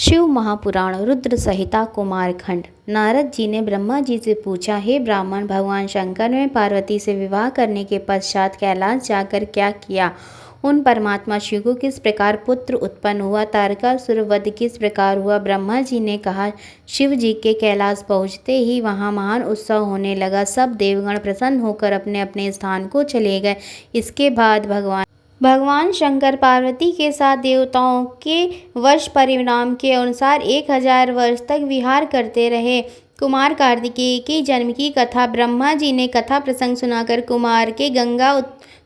शिव महापुराण रुद्र संहिता कुमारखंड। नारद जी ने ब्रह्मा जी से पूछा, हे ब्राह्मण, भगवान शंकर ने पार्वती से विवाह करने के पश्चात कैलाश जाकर क्या किया? उन परमात्मा शिव को किस प्रकार पुत्र उत्पन्न हुआ? तारकासुर वध किस प्रकार हुआ? ब्रह्मा जी ने कहा, शिव जी के कैलाश पहुँचते ही वहाँ महान उत्सव होने लगा। सब देवगण प्रसन्न होकर अपने अपने स्थान को चले गए। इसके बाद भगवान शंकर पार्वती के साथ देवताओं के वर्ष परिणाम के अनुसार 1000 वर्ष तक विहार करते रहे। कुमार कार्तिकेय के जन्म की कथा। ब्रह्मा जी ने कथा प्रसंग सुनाकर कुमार के गंगा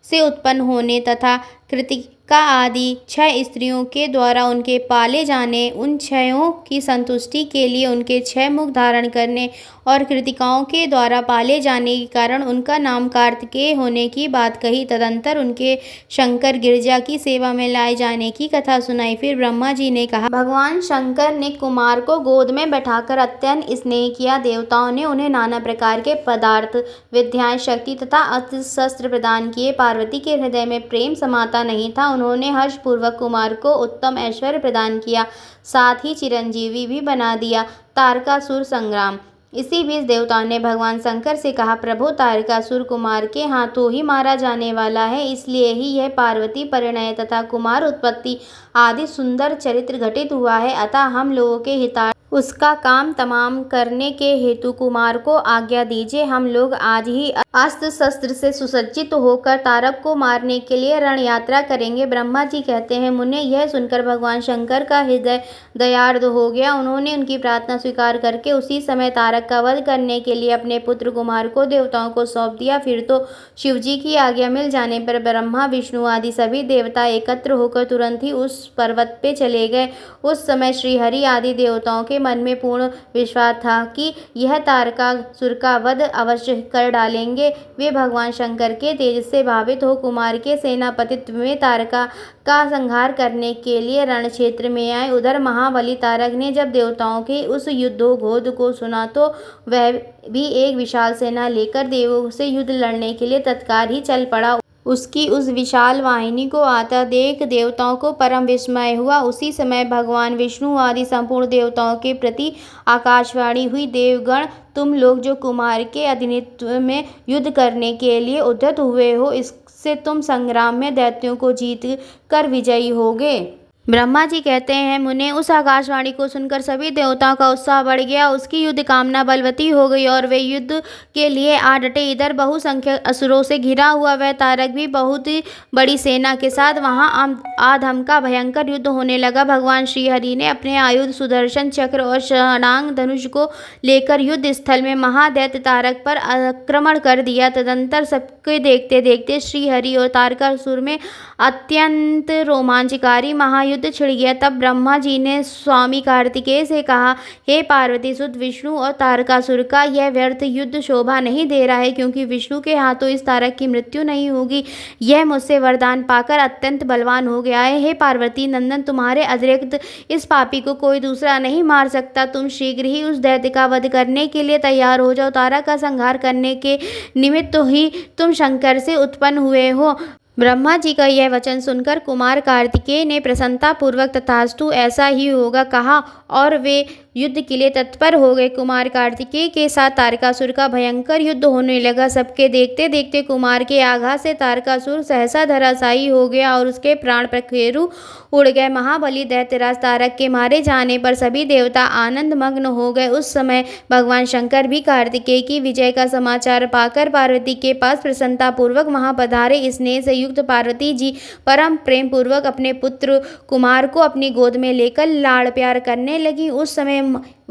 से उत्पन्न होने तथा कृतिका आदि 6 स्त्रियों के द्वारा उनके पाले जाने, उन 6 की संतुष्टि के लिए उनके 6 मुख धारण करने और कृतिकाओं के द्वारा पाले जाने के कारण उनका नाम कार्तिकेय होने की बात कही। तदंतर उनके शंकर गिरिजा की सेवा में लाए जाने की कथा सुनाई। फिर ब्रह्मा जी ने कहा, भगवान शंकर ने कुमार को गोद में बैठाकर अत्यंत स्नेह किया। देवताओं ने उन्हें नाना प्रकार के पदार्थ, विद्याएं, शक्ति तथा अस्त्र शस्त्र प्रदान किए। पार्वती के हृदय में प्रेम समाता नहीं था। उन्होंने हर्षपूर्वक कुमार को उत्तम ऐश्वर्य प्रदान किया, साथ ही चिरंजीवी भी बना दिया। तारकासुर संग्राम। इसी बीच देवताओं ने भगवान शंकर से कहा, प्रभु, तारकासुर कुमार के हाथों ही मारा जाने वाला है, इसलिए ही यह पार्वती परिणय तथा कुमार उत्पत्ति आदि सुंदर चरित्र घटित हुआ है। अतः हम लोगों के हितार्थ उसका काम तमाम करने के हेतु कुमार को आज्ञा दीजिए। हम लोग आज ही अस्त्र शस्त्र से सुसज्जित होकर तारक को मारने के लिए रण यात्रा करेंगे। ब्रह्मा जी कहते हैं, मुने, यह सुनकर भगवान शंकर का हृदय दयार्द हो गया। उन्होंने उनकी प्रार्थना स्वीकार करके उसी समय तारक का वध करने के लिए अपने पुत्र कुमार को देवताओं को सौंप दिया। फिर तो शिव जी की आज्ञा मिल जाने पर ब्रह्मा, विष्णु आदि सभी देवता एकत्र होकर तुरंत ही उस पर्वत पे चले गए। उस समय श्रीहरि आदि देवताओं के मन में पूर्ण विश्वास था कि यह तारकासुर का वध अवश्य कर डालेंगे। वे भगवान शंकर के तेज से भावित हो कुमार के सेनापतित्व में तारका का संहार करने के लिए रण क्षेत्र में आए। उधर महाबली तारक ने जब देवताओं के उस युद्धोद्घोष को सुना तो वह भी एक विशाल सेना लेकर देवों से युद्ध लड़ने के लिए तत्काल ही चल पड़ा। उसकी उस विशाल वाहिनी को आता देख देवताओं को परम विस्मय हुआ। उसी समय भगवान विष्णु आदि संपूर्ण देवताओं के प्रति आकाशवाणी हुई, देवगण, तुम लोग जो कुमार के अधिनित्व में युद्ध करने के लिए उद्यत हुए हो, इससे तुम संग्राम में दैत्यों को जीत कर विजयी होगे। ब्रह्मा जी कहते हैं, मुने, उस आकाशवाणी को सुनकर सभी देवताओं का उत्साह बढ़ गया। उसकी युद्ध कामना बलवती हो गई और वे युद्ध के लिए आ डटे। इधर बहुसंख्यक असुरों से घिरा हुआ वह तारक भी बहुत बड़ी सेना के साथ वहां आधम का भयंकर युद्ध होने लगा। भगवान श्रीहरि ने अपने आयुध सुदर्शन चक्र और षडांग धनुष को लेकर युद्ध स्थल में महादैत्य तारक पर आक्रमण कर दिया। तदंतर सबके देखते देखते श्रीहरि और तारकासुर में अत्यंत रोमांचकारी महायुद्ध छिड़ गया। तब ब्रह्मा जी ने स्वामी कार्तिकेय से कहा, हे पार्वती सुत विष्णु और तारकासुर का यह व्यर्थ युद्ध शोभा नहीं दे रहा है, क्योंकि विष्णु के हाथों इस तारक की मृत्यु नहीं होगी। यह मुझसे वरदान पाकर अत्यंत बलवान हो गया है। हे पार्वती नंदन, तुम्हारे अतिरिक्त इस पापी को कोई दूसरा नहीं मार सकता। तुम शीघ्र ही उस दैत्य का वध करने के लिए तैयार हो जाओ। तारक का संहार करने के निमित्त ही तुम शंकर से उत्पन्न हुए हो। ब्रह्मा जी का यह वचन सुनकर कुमार कार्तिकेय ने प्रसन्नता पूर्वक तथास्तु, ऐसा ही होगा, कहा और वे युद्ध के लिए तत्पर हो गए। कुमार कार्तिकेय के साथ तारकासुर का भयंकर युद्ध होने लगा। सबके देखते देखते कुमार के आघात से तारकासुर सहसा धराशायी हो गया और उसके प्राण पखेरु उड़ गए। महाबली दैत्यराज तारक के मारे जाने पर सभी देवता आनंद मग्न हो गए। उस समय भगवान शंकर भी कार्तिकेय की विजय का समाचार पाकर पार्वती के पास प्रसन्नता पूर्वक वहां पधारे। स्नेह से युक्त पार्वती जी परम प्रेम पूर्वक अपने पुत्र कुमार को अपनी गोद में लेकर लाड़ प्यार करने लगी। उस समय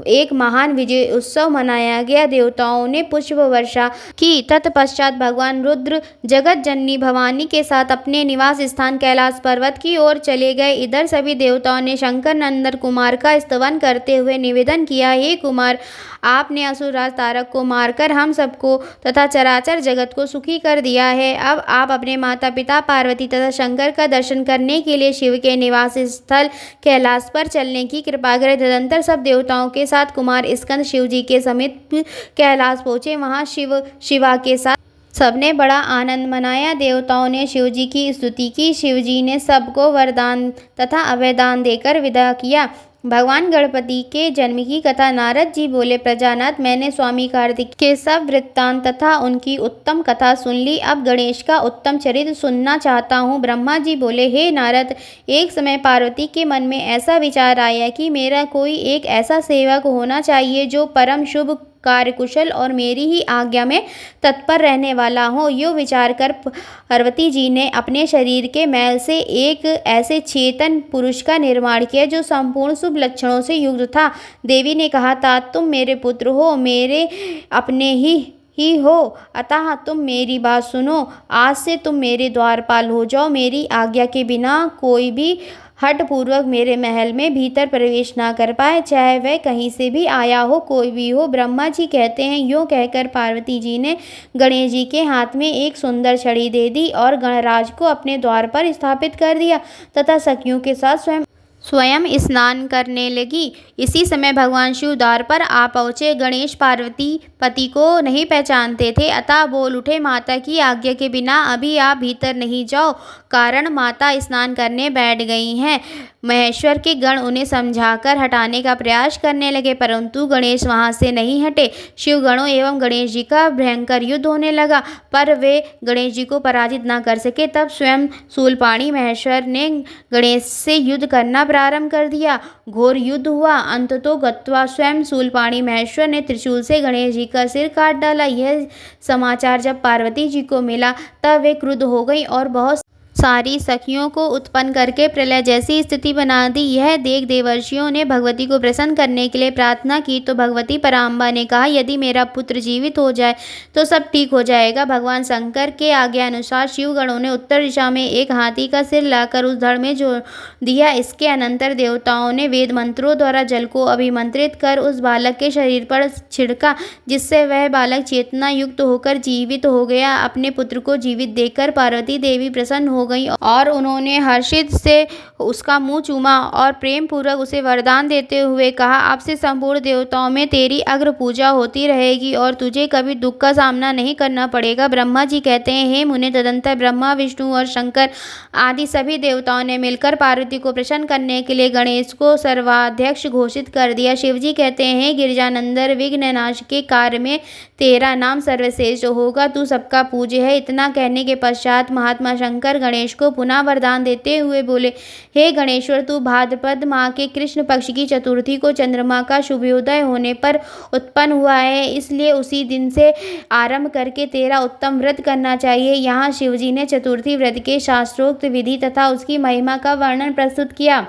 एक महान विजय उत्सव मनाया गया। देवताओं ने पुष्प वर्षा की। तत्पश्चात भगवान रुद्र जगत जननी भवानी के साथ अपने निवास स्थान कैलाश पर्वत की ओर चले गए। इधर सभी देवताओं ने शंकर नंदन कुमार का स्तवन करते हुए निवेदन किया, हे कुमार, आपने असुरराज तारक को मारकर हम सबको तथा चराचर जगत को सुखी कर दिया है। अब आप अपने माता पिता पार्वती तथा शंकर का दर्शन करने के लिए शिव के निवास स्थल कैलाश पर चलने की कृपा करें। तदंतर सब देवताओं के साथ कुमार स्कंद शिव जी के समीप कैलाश पहुँचे। वहाँ शिवा के साथ सबने बड़ा आनंद मनाया। देवताओं ने शिव जी की स्तुति की। शिव जी ने सबको वरदान तथा अभयदान देकर विदा किया। भगवान गणपति के जन्म की कथा। नारद जी बोले, प्रजानाथ, मैंने स्वामी कार्तिक के सब वृत्तांत तथा उनकी उत्तम कथा सुन ली। अब गणेश का उत्तम चरित्र सुनना चाहता हूँ। ब्रह्मा जी बोले, हे नारद, एक समय पार्वती के मन में ऐसा विचार आया कि मेरा कोई एक ऐसा सेवक होना चाहिए जो परम शुभ कार्यकुशल और मेरी ही आज्ञा में तत्पर रहने वाला हो। यो विचार कर पार्वती जी ने अपने शरीर के मैल से एक ऐसे चेतन पुरुष का निर्माण किया जो संपूर्ण शुभ लक्षणों से युक्त था। देवी ने कहा, तात तुम मेरे पुत्र हो, मेरे अपने ही हो, अतः तुम मेरी बात सुनो। आज से तुम मेरे द्वारपाल हो जाओ। मेरी आज्ञा के बिना कोई भी हठ पूर्वक मेरे महल में भीतर प्रवेश ना कर पाए, चाहे वह कहीं से भी आया हो, कोई भी हो। ब्रह्मा जी कहते हैं, यूँ कहकर पार्वती जी ने गणेश जी के हाथ में एक सुंदर छड़ी दे दी और गणराज को अपने द्वार पर स्थापित कर दिया तथा सखियों के साथ स्वयं स्नान करने लगी। इसी समय भगवान शिव द्वार पर आ पहुँचे। गणेश पार्वती पति को नहीं पहचानते थे, अतः बोल उठे, माता की आज्ञा के बिना अभी आप भीतर नहीं जाओ, कारण माता स्नान करने बैठ गई हैं। महेश्वर के गण उन्हें समझाकर हटाने का प्रयास करने लगे, परंतु गणेश वहां से नहीं हटे। शिव गणों एवं गणेश जी का भयंकर युद्ध होने लगा, पर वे गणेश जी को पराजित न कर सके। तब स्वयं शूलपाणी महेश्वर ने गणेश से युद्ध करना प्रारंभ कर दिया। घोर युद्ध हुआ। अंततो गत्वा स्वयं शूलपाणी महेश्वर ने त्रिशूल से गणेश जी का सिर काट डाला। यह समाचार जब पार्वती जी को मिला तब वे क्रुद्ध हो गई और बहुत सारी सखियों को उत्पन्न करके प्रलय जैसी स्थिति बना दी। यह देख देवर्षियों ने भगवती को प्रसन्न करने के लिए प्रार्थना की, तो भगवती पराम्बा ने कहा, यदि मेरा पुत्र जीवित हो जाए तो सब ठीक हो जाएगा। भगवान शंकर के आज्ञा अनुसार शिवगणों ने उत्तर दिशा में एक हाथी का सिर लाकर उस धड़ में जोड़ दिया। इसके अनंतर देवताओं ने वेद मंत्रों द्वारा जल को अभिमंत्रित कर उस बालक के शरीर पर छिड़का, जिससे वह बालक चेतना युक्त होकर जीवित हो गया। अपने पुत्र को जीवित देखकर पार्वती देवी प्रसन्न हो गई और उन्होंने हर्षित से उसका मुंह चूमा और प्रेम पूर्वक उसे वरदान देते हुए कहा, अब से संपूर्ण देवताओं में तेरी अग्र पूजा होती रहेगी और तुझे कभी दुख का सामना नहीं करना पड़ेगा। ब्रह्मा जी कहते हैं, हे मुने, तदंतर ब्रह्मा, विष्णु और शंकर आदि सभी देवताओं ने मिलकर पार्वती को प्रसन्न करने के लिए गणेश को सर्वाध्यक्ष घोषित कर दिया। शिव जी कहते हैं, गिरिजानंदन, विघ्ननाश के कार्य में तेरा नाम सर्वश्रेष्ठ होगा, तू सबका पूज्य है। इतना कहने के पश्चात महात्मा शंकर गणेश को पुनः वरदान देते हुए बोले, हे गणेश्वर, तू भाद्रपद माह के कृष्ण पक्ष की चतुर्थी को चंद्रमा का शुभोदय होने पर उत्पन्न हुआ है, इसलिए उसी दिन से आरंभ करके तेरा उत्तम व्रत करना चाहिए। यहाँ शिवजी ने चतुर्थी व्रत के शास्त्रोक्त विधि तथा उसकी महिमा का वर्णन प्रस्तुत किया।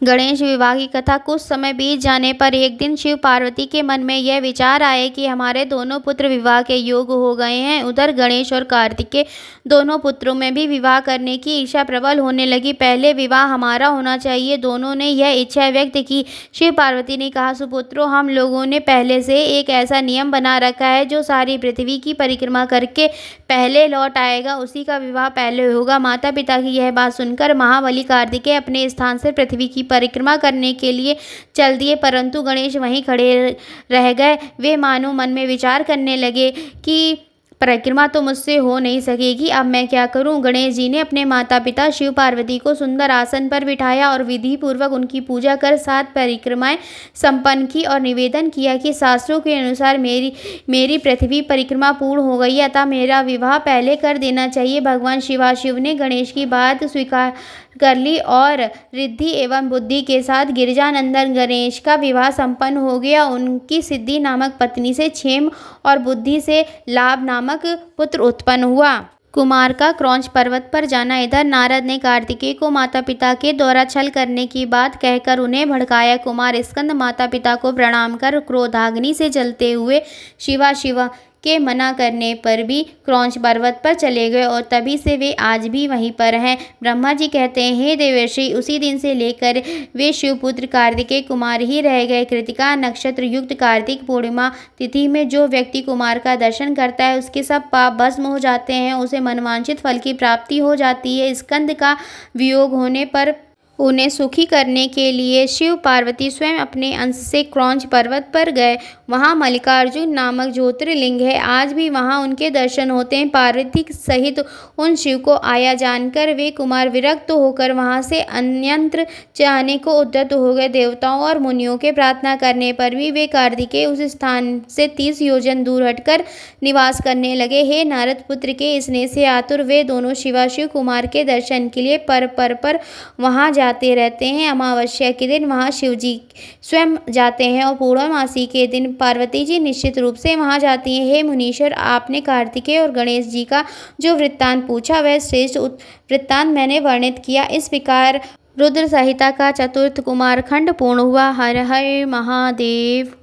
गणेश विवाह की कथा। कुछ समय बीत जाने पर एक दिन शिव पार्वती के मन में यह विचार आया कि हमारे दोनों पुत्र विवाह के योग्य हो गए हैं। उधर गणेश और कार्तिक के दोनों पुत्रों में भी विवाह करने की इच्छा प्रबल होने लगी। पहले विवाह हमारा होना चाहिए, दोनों ने यह इच्छा व्यक्त की। शिव पार्वती ने कहा, सुपुत्रों, हम लोगों ने पहले से एक ऐसा नियम बना रखा है, जो सारी पृथ्वी की परिक्रमा करके पहले लौट आएगा, उसी का विवाह पहले होगा। माता पिता की यह बात सुनकर महाबली कार्तिकेय अपने स्थान से पृथ्वी की परिक्रमा करने के लिए चल दिए, परंतु गणेश वहीं खड़े रह गए। वे मानो मन में विचार करने लगे कि परिक्रमा तो मुझसे हो नहीं सकेगी, अब मैं क्या करूं। गणेश जी ने अपने माता पिता शिव पार्वती को सुंदर आसन पर बिठाया और विधि पूर्वक उनकी पूजा कर 7 परिक्रमाएं संपन्न की और निवेदन किया कि शास्त्रों के अनुसार मेरी पृथ्वी परिक्रमा पूर्ण हो गई है, अतः मेरा विवाह पहले कर देना चाहिए। भगवान शिव ने गणेश की बात स्वीकार कर ली और रिद्धि एवं बुद्धि के साथ गिरिजानंदन गणेश का विवाह संपन्न हो गया। उनकी सिद्धि नामक पत्नी से क्षेम और बुद्धि से लाभ नामक पुत्र उत्पन्न हुआ। कुमार का क्रौंच पर्वत पर जाना। इधर नारद ने कार्तिकेय को माता पिता के द्वारा छल करने की बात कहकर उन्हें भड़काया। कुमार स्कंद माता पिता को प्रणाम कर क्रोधाग्नि से जलते हुए शिवा के मना करने पर भी क्रौंच पर्वत पर चले गए और तभी से वे आज भी वहीं पर हैं। ब्रह्मा जी कहते हैं, हे देवर्षि, उसी दिन से लेकर वे शिवपुत्र कार्तिकेय कुमार ही रह गए। कृतिका नक्षत्र युक्त कार्तिक पूर्णिमा तिथि में जो व्यक्ति कुमार का दर्शन करता है, उसके सब पाप भस्म हो जाते हैं, उसे मनवांछित फल की प्राप्ति हो जाती है। स्कंद का वियोग होने पर उन्हें सुखी करने के लिए शिव पार्वती स्वयं अपने अंश से क्रौंच पर्वत पर गए। वहाँ मल्लिकार्जुन नामक ज्योतिर्लिंग है, आज भी वहाँ उनके दर्शन होते हैं। पार्वती सहित उन शिव को आया जानकर वे कुमार विरक्त होकर वहाँ से अन्यत्र जाने को उद्यत हो गए। देवताओं और मुनियों के प्रार्थना करने पर भी वे कार्तिकेय उस स्थान से 30 योजन दूर हटकर निवास करने लगे। हे नारद पुत्र के स्नेह से आतुर वे दोनों शिवाशिव कुमार के दर्शन के लिए पर वहाँ जाते रहते हैं। अमावस्या के दिन वहाँ शिव जी स्वयं जाते हैं और पूर्णमासी के दिन पार्वती जी निश्चित रूप से वहाँ जाती हैं। हे मुनीश्वर, आपने कार्तिकेय और गणेश जी का जो वृत्तांत पूछा वह श्रेष्ठ वृत्तांत मैंने वर्णित किया। इस प्रकार रुद्र संहिता का चतुर्थ कुमार खंड पूर्ण हुआ। हर हर महादेव।